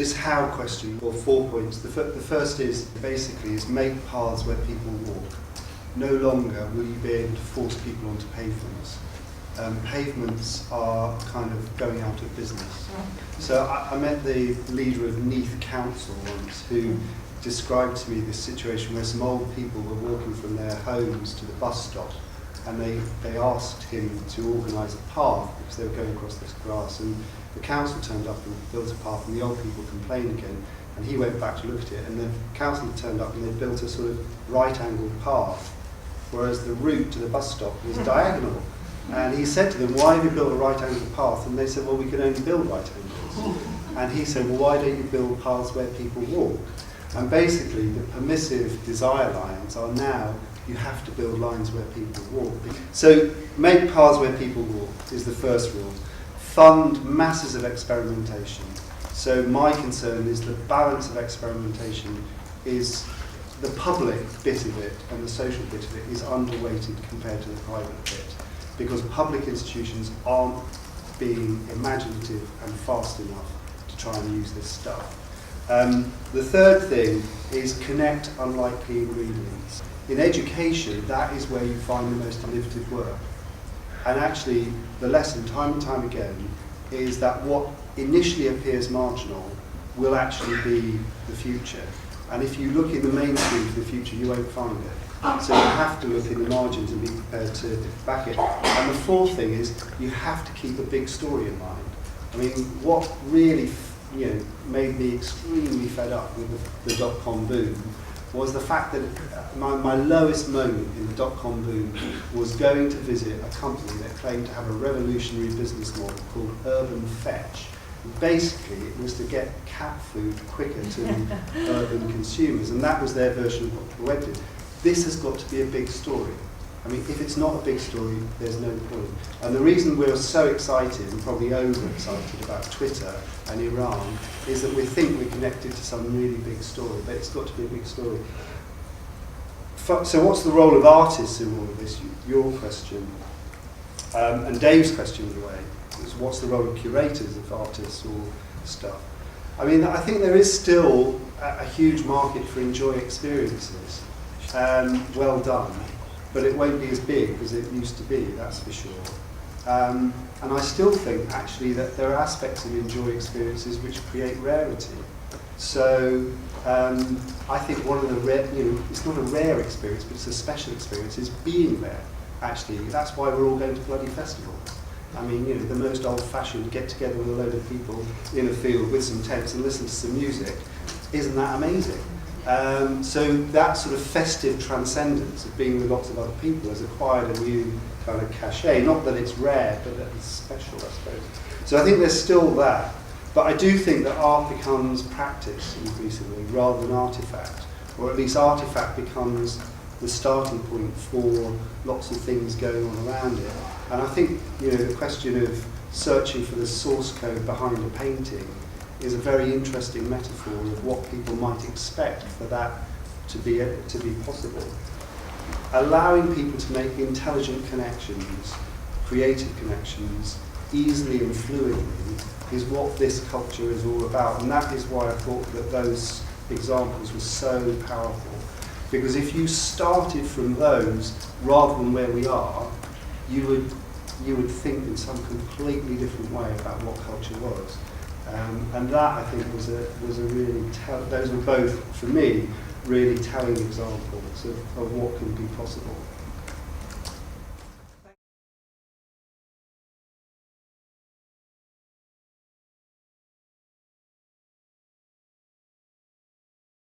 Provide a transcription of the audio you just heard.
this how question, or 4 points. The first is basically is make paths where people walk. No longer will you be able to force people onto pavements. Pavements are kind of going out of business. So I met the leader of Neath Council once, who described to me this situation where some old people were walking from their homes to the bus stop, and they asked him to organise a path because they were going across this grass, and the council turned up and built a path, and the old people complained again, and he went back to look at it, and the council turned up and they built a sort of right-angled path, whereas the route to the bus stop was diagonal. And he said to them, why have you built a right-angled path? And they said, well, we can only build right angles. And he said, well, why don't you build paths where people walk? And basically, the permissive desire lines are now, you have to build lines where people walk. So, make paths where people walk is the first rule. Fund masses of experimentation. So my concern is the balance of experimentation is the public bit of it and the social bit of it is underweighted compared to the private bit, because public institutions aren't being imaginative and fast enough to try and use this stuff. The third thing is connect unlikely ingredients. In education, that is where you find the most innovative work. And actually, the lesson time and time again is that what initially appears marginal will actually be the future. And if you look in the mainstream for the future, you won't find it. So you have to look in the margins and be prepared to back it. And the fourth thing is you have to keep a big story in mind. I mean, what really made me extremely fed up with the dot-com boom was the fact that my lowest moment in the dot-com boom was going to visit a company that claimed to have a revolutionary business model called Urban Fetch. Basically, it was to get cat food quicker to urban consumers, and that was their version of what people went to. This has got to be a big story. I mean, if it's not a big story, there's no point. And the reason we're so excited, and probably overexcited about Twitter and Iran, is that we think we're connected to some really big story, but it's got to be a big story. So what's the role of artists in all of this? Your question. And Dave's question, in a way, is what's the role of curators, of artists or stuff? I mean, I think there is still a huge market for enjoy experiences. Well done. But it won't be as big as it used to be, that's for sure. And I still think, actually, that there are aspects of enjoy experiences which create rarity. So I think one of the rare, it's not a rare experience, but it's a special experience, is being there, actually. That's why we're all going to bloody festivals. I mean, the most old-fashioned get together with a load of people in a field with some tents and listen to some music. Isn't that amazing? So that sort of festive transcendence of being with lots of other people has acquired a new kind of cachet. Not that it's rare, but that it's special, I suppose. So I think there's still that. But I do think that art becomes practice increasingly rather than artifact. Or at least artifact becomes the starting point for lots of things going on around it. And I think, the question of searching for the source code behind a painting is a very interesting metaphor of what people might expect for that to be possible. Allowing people to make intelligent connections, creative connections, easily and fluidly is what this culture is all about. And that is why I thought that those examples were so powerful. Because if you started from those rather than where we are, you would think in some completely different way about what culture was. And that, I think, was a really those were both, for me, really telling examples of what can be possible.